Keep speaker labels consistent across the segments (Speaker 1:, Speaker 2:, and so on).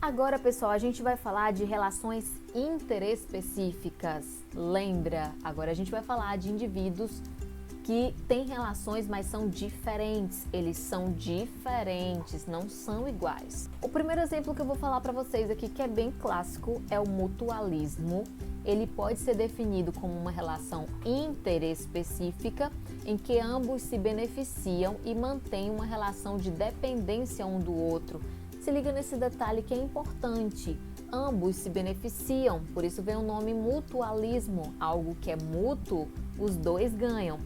Speaker 1: Agora, pessoal, a gente vai falar de relações interespecíficas. Lembra? Agora a gente vai falar de indivíduos que têm relações, mas são diferentes. Eles são diferentes, não são iguais. O primeiro exemplo que eu vou falar para vocês aqui, que é bem clássico, é o mutualismo. Ele pode ser definido como uma relação interespecífica em que ambos se beneficiam e mantêm uma relação de dependência um do outro. Se liga nesse detalhe que é importante. Ambos se beneficiam, por isso vem o nome mutualismo. Algo que é mútuo, os dois ganham.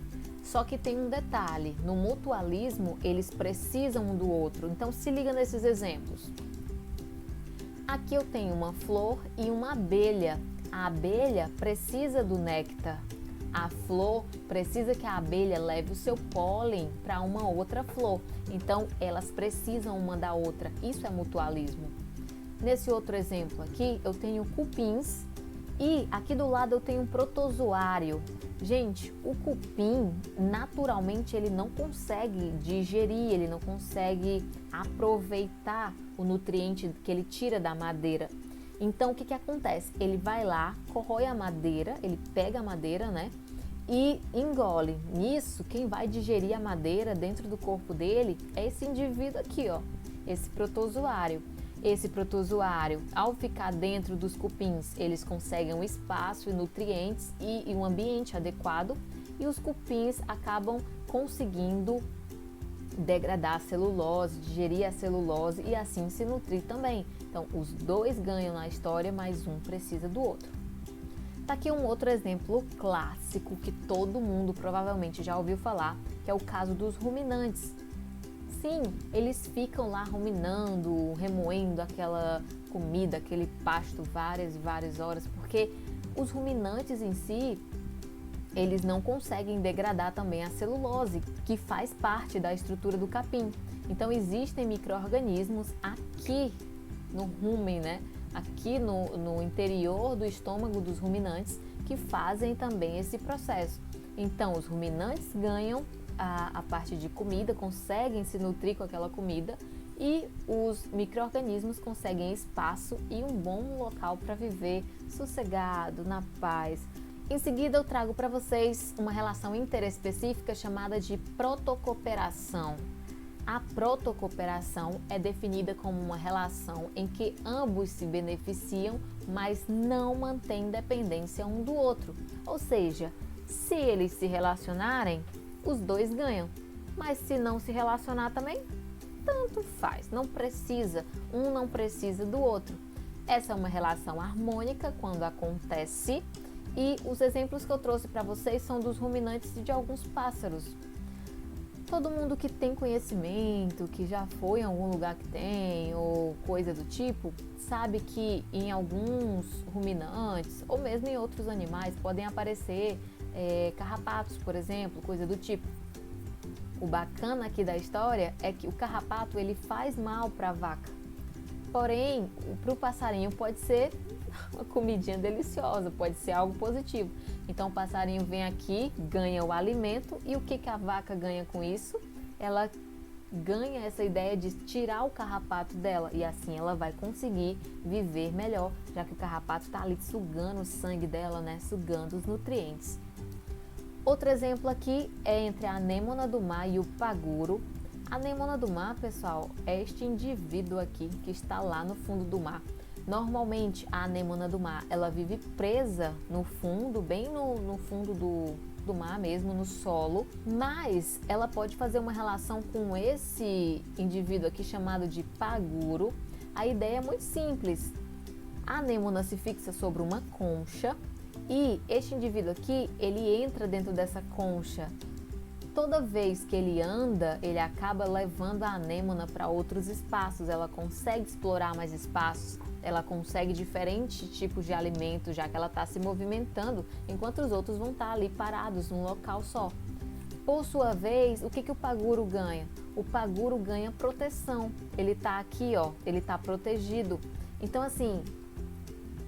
Speaker 1: Só que tem um detalhe, no mutualismo eles precisam um do outro. Então se liga nesses exemplos. Aqui eu tenho uma flor e uma abelha. A abelha precisa do néctar. A flor precisa que a abelha leve o seu pólen para uma outra flor. Então, elas precisam uma da outra. Isso é mutualismo. Nesse outro exemplo aqui, eu tenho cupins e aqui do lado eu tenho um protozoário. Gente, o cupim, naturalmente, ele não consegue digerir, ele não consegue aproveitar o nutriente que ele tira da madeira. Então, o que acontece? Ele vai lá, corrói a madeira, ele pega a madeira, né? E engole. Nisso, quem vai digerir a madeira dentro do corpo dele é esse indivíduo aqui, ó, esse protozoário. Esse protozoário, ao ficar dentro dos cupins, eles conseguem um espaço e nutrientes e um ambiente adequado, e os cupins acabam conseguindo degradar a celulose, digerir a celulose e assim se nutrir também. Então, os dois ganham na história, mas um precisa do outro. Tá aqui um outro exemplo clássico que todo mundo provavelmente já ouviu falar, que é o caso dos ruminantes. Sim, eles ficam lá ruminando, remoendo aquela comida, aquele pasto várias e várias horas, porque os ruminantes em si, eles não conseguem degradar também a celulose, que faz parte da estrutura do capim. Então existem micro-organismos aqui no rumen, né? Aqui no interior do estômago dos ruminantes, que fazem também esse processo. Então, os ruminantes ganham a parte de comida, conseguem se nutrir com aquela comida, e os micro-organismos conseguem espaço e um bom local para viver sossegado, na paz. Em seguida, eu trago para vocês uma relação interespecífica chamada de protocooperação. A protocooperação é definida como uma relação em que ambos se beneficiam, mas não mantêm dependência um do outro. Ou seja, se eles se relacionarem, os dois ganham. Mas se não se relacionar também, tanto faz. Não precisa, um não precisa do outro. Essa é uma relação harmônica quando acontece, e os exemplos que eu trouxe para vocês são dos ruminantes e de alguns pássaros. Todo mundo que tem conhecimento, que já foi em algum lugar que tem, ou coisa do tipo, sabe que em alguns ruminantes, ou mesmo em outros animais, podem aparecer carrapatos, por exemplo, coisa do tipo. O bacana aqui da história é que o carrapato, ele faz mal para a vaca. Porém, para o passarinho pode ser uma comidinha deliciosa, pode ser algo positivo. Então o passarinho vem aqui, ganha o alimento, e o que a vaca ganha com isso? Ela ganha essa ideia de tirar o carrapato dela, e assim ela vai conseguir viver melhor, já que o carrapato está ali sugando o sangue dela, né? Sugando os nutrientes. Outro exemplo aqui é entre a anêmona do mar e o paguro. A anêmona do mar, pessoal, é este indivíduo aqui que está lá no fundo do mar. Normalmente, a anêmona do mar, ela vive presa no fundo, bem no fundo do mar mesmo, no solo, mas ela pode fazer uma relação com esse indivíduo aqui chamado de paguro. A ideia é muito simples. A anêmona se fixa sobre uma concha e este indivíduo aqui, ele entra dentro dessa concha. Toda vez que ele anda, ele acaba levando a anêmona para outros espaços. Ela consegue explorar mais espaços, ela consegue diferentes tipos de alimentos, já que ela está se movimentando, enquanto os outros vão estar ali parados num local só. Por sua vez, o que o paguro ganha? O paguro ganha proteção. Ele está aqui, ó, ele está protegido. Então, assim,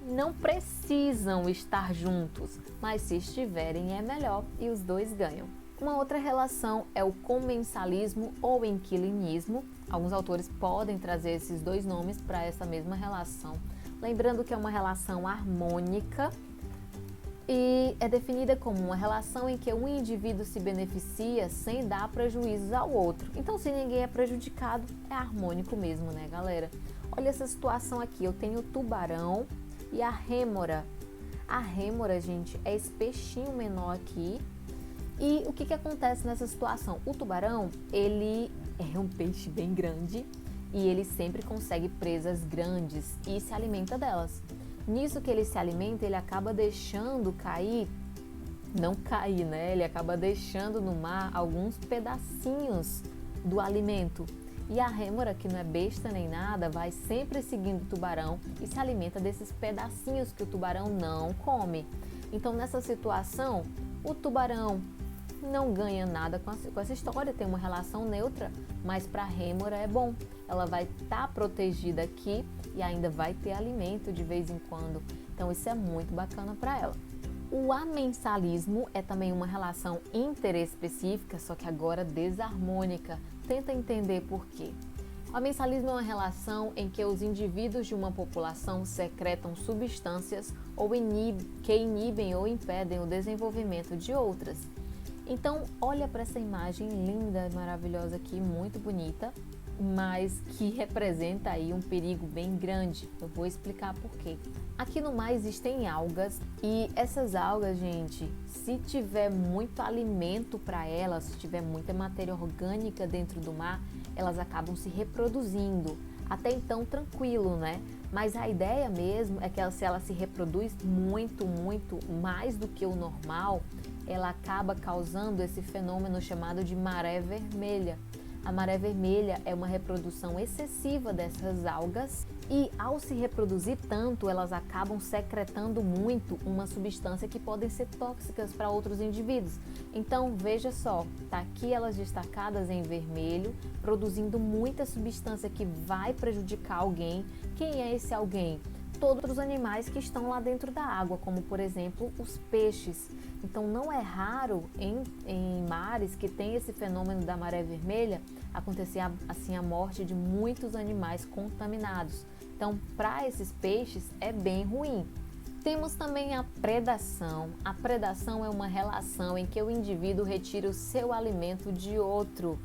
Speaker 1: não precisam estar juntos, mas se estiverem é melhor e os dois ganham. Uma outra relação é o comensalismo ou inquilinismo. Alguns autores podem trazer esses dois nomes para essa mesma relação. Lembrando que é uma relação harmônica e é definida como uma relação em que um indivíduo se beneficia sem dar prejuízos ao outro. Então, se ninguém é prejudicado, é harmônico mesmo, né, galera? Olha essa situação aqui, eu tenho o tubarão e a rêmora. A rêmora, gente, é esse peixinho menor aqui. E o que acontece nessa situação? O tubarão, ele é um peixe bem grande e ele sempre consegue presas grandes e se alimenta delas. Nisso que ele se alimenta, ele acaba deixando cair, não cair, né? Ele acaba deixando no mar alguns pedacinhos do alimento. E a rêmora, que não é besta nem nada, vai sempre seguindo o tubarão e se alimenta desses pedacinhos que o tubarão não come. Então, nessa situação, o tubarão não ganha nada com essa história, tem uma relação neutra, mas para a rêmora é bom. Ela vai estar protegida aqui e ainda vai ter alimento de vez em quando. Então isso é muito bacana para ela. O amensalismo é também uma relação interespecífica, só que agora desarmônica. Tenta entender por quê. O amensalismo é uma relação em que os indivíduos de uma população secretam substâncias que inibem ou impedem o desenvolvimento de outras. Então, olha para essa imagem linda, maravilhosa aqui, muito bonita, mas que representa aí um perigo bem grande. Eu vou explicar por quê. Aqui no mar existem algas e essas algas, gente, se tiver muito alimento para elas, se tiver muita matéria orgânica dentro do mar, elas acabam se reproduzindo. Até então, tranquilo, né? Mas a ideia mesmo é que se ela se reproduz muito mais do que o normal, ela acaba causando esse fenômeno chamado de maré vermelha. A maré vermelha é uma reprodução excessiva dessas algas e, ao se reproduzir tanto, elas acabam secretando muito uma substância que podem ser tóxicas para outros indivíduos. Então, veja só, tá aqui elas destacadas em vermelho, produzindo muita substância que vai prejudicar alguém. Quem é esse alguém? Todos os animais que estão lá dentro da água, como por exemplo os peixes. Então não é raro em mares que tem esse fenômeno da maré vermelha acontecer assim a morte de muitos animais contaminados. Então para esses peixes é bem ruim. Temos também a predação. A predação é uma relação em que o indivíduo retira o seu alimento de outro.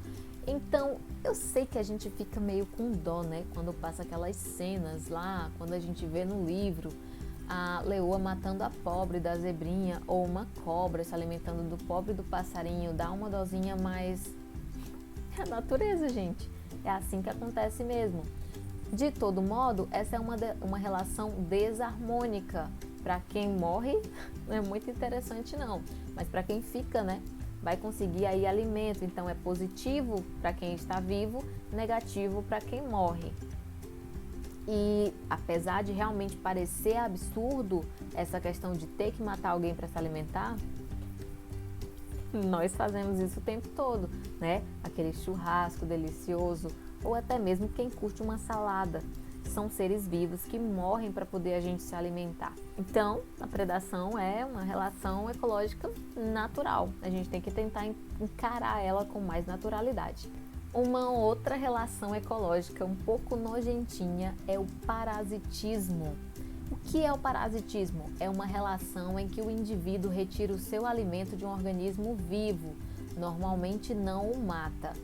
Speaker 1: Então, eu sei que a gente fica meio com dó, né? Quando passa aquelas cenas lá, quando a gente vê no livro a leoa matando a pobre da zebrinha ou uma cobra se alimentando do pobre do passarinho, dá uma dosinha, mas é a natureza, gente. É assim que acontece mesmo. De todo modo, essa é uma relação desarmônica. Para quem morre, não é muito interessante não, mas para quem fica, né? Vai conseguir aí alimento, então é positivo para quem está vivo, negativo para quem morre. E apesar de realmente parecer absurdo essa questão de ter que matar alguém para se alimentar, nós fazemos isso o tempo todo, né? Aquele churrasco delicioso, ou até mesmo quem curte uma salada. São seres vivos que morrem para poder a gente se alimentar. Então, a predação é uma relação ecológica natural. A gente tem que tentar encarar ela com mais naturalidade. Uma outra relação ecológica um pouco nojentinha é o parasitismo. O que é o parasitismo? É uma relação em que o indivíduo retira o seu alimento de um organismo vivo, normalmente não o mata.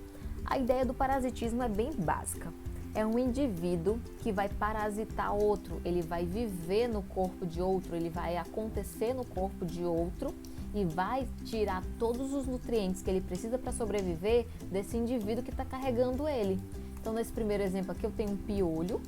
Speaker 1: A ideia do parasitismo é bem básica. É um indivíduo que vai parasitar outro, ele vai viver no corpo de outro, ele vai acontecer no corpo de outro e vai tirar todos os nutrientes que ele precisa para sobreviver desse indivíduo que está carregando ele. Então, nesse primeiro exemplo aqui, eu tenho um piolho.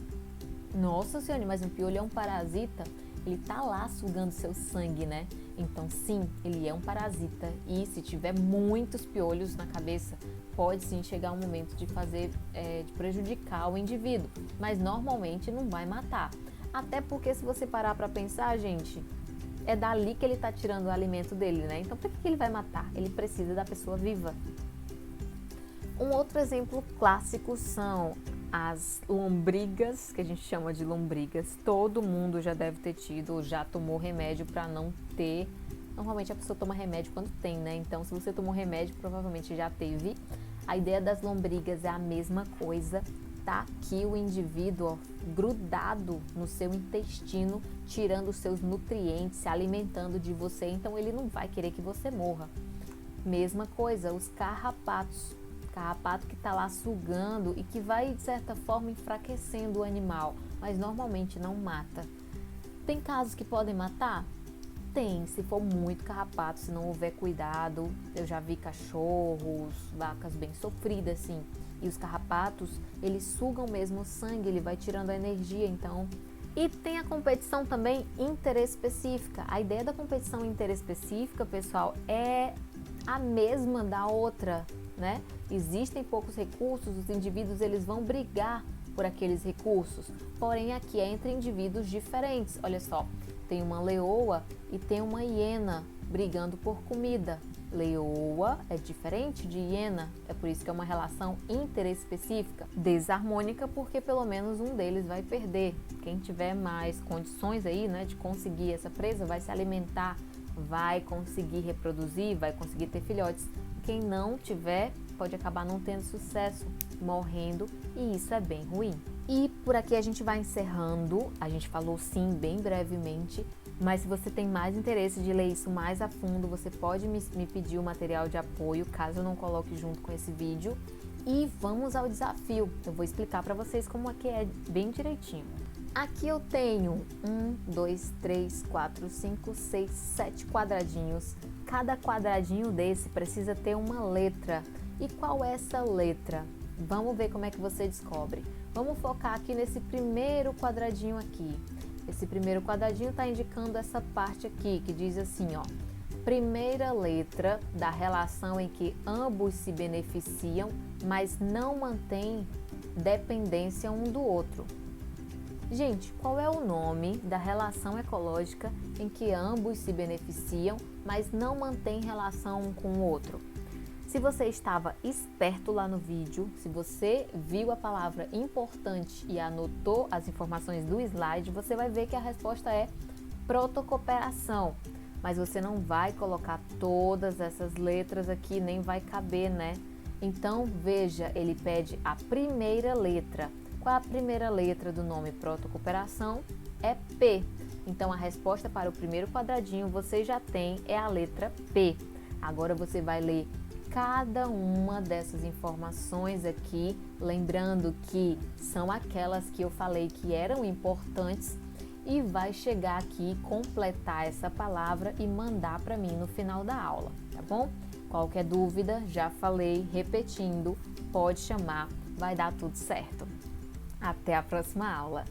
Speaker 1: Nossa senhora, mas um piolho é um parasita? Ele está lá sugando seu sangue, né? Então, sim, ele é um parasita e se tiver muitos piolhos na cabeça, pode sim chegar um momento de de prejudicar o indivíduo, mas normalmente não vai matar. Até porque se você parar para pensar, gente, é dali que ele está tirando o alimento dele, né? Então, para que ele vai matar? Ele precisa da pessoa viva. Um outro exemplo clássico são as lombrigas, que a gente chama de lombrigas. Todo mundo já deve ter tido ou já tomou remédio para não ter Normalmente a pessoa toma remédio quando tem, né? Então, se você tomou remédio, provavelmente já teve. A ideia das lombrigas é a mesma coisa, tá? Que o indivíduo, ó, grudado no seu intestino, tirando os seus nutrientes, se alimentando de você, então ele não vai querer que você morra. Mesma coisa, os carrapatos. Carrapato que está lá sugando e que vai, de certa forma, enfraquecendo o animal, mas normalmente não mata. Tem casos que podem matar? Tem, se for muito carrapato, se não houver cuidado. Eu já vi cachorros, vacas bem sofridas, assim. E os carrapatos, eles sugam mesmo o sangue, ele vai tirando a energia, então... E tem a competição também interespecífica. A ideia da competição interespecífica, pessoal, é a mesma da outra, né? Existem poucos recursos, os indivíduos eles vão brigar por aqueles recursos, porém aqui é entre indivíduos diferentes. Olha só, tem uma leoa e tem uma hiena brigando por comida. Leoa é diferente de hiena, é por isso que é uma relação interespecífica, desarmônica, porque pelo menos um deles vai perder. Quem tiver mais condições aí, né, de conseguir essa presa, vai se alimentar, vai conseguir reproduzir, vai conseguir ter filhotes. Quem não tiver, pode acabar não tendo sucesso, morrendo, e isso é bem ruim. E por aqui a gente vai encerrando. A gente falou sim bem brevemente, mas se você tem mais interesse de ler isso mais a fundo, você pode me pedir o material de apoio, caso eu não coloque junto com esse vídeo. E vamos ao desafio. Eu vou explicar para vocês como é que é bem direitinho. Aqui eu tenho 1, 2, 3, 4, 5, 6, 7 quadradinhos. Cada quadradinho desse precisa ter uma letra. E qual é essa letra? Vamos ver como é que você descobre. Vamos focar aqui nesse primeiro quadradinho aqui. Esse primeiro quadradinho está indicando essa parte aqui, que diz assim, ó. Primeira letra da relação em que ambos se beneficiam, mas não mantêm dependência um do outro. Gente, qual é o nome da relação ecológica em que ambos se beneficiam, mas não mantêm relação um com o outro? Se você estava esperto lá no vídeo, se você viu a palavra importante e anotou as informações do slide, você vai ver que a resposta é protocooperação. Mas você não vai colocar todas essas letras aqui, nem vai caber, né? Então, veja, ele pede a primeira letra. Qual é a primeira letra do nome protocooperação? É P. Então, a resposta para o primeiro quadradinho você já tem, é a letra P. Agora você vai ler cada uma dessas informações aqui, lembrando que são aquelas que eu falei que eram importantes, e vai chegar aqui, completar essa palavra e mandar para mim no final da aula, tá bom? Qualquer dúvida, já falei, repetindo, pode chamar, vai dar tudo certo. Até a próxima aula!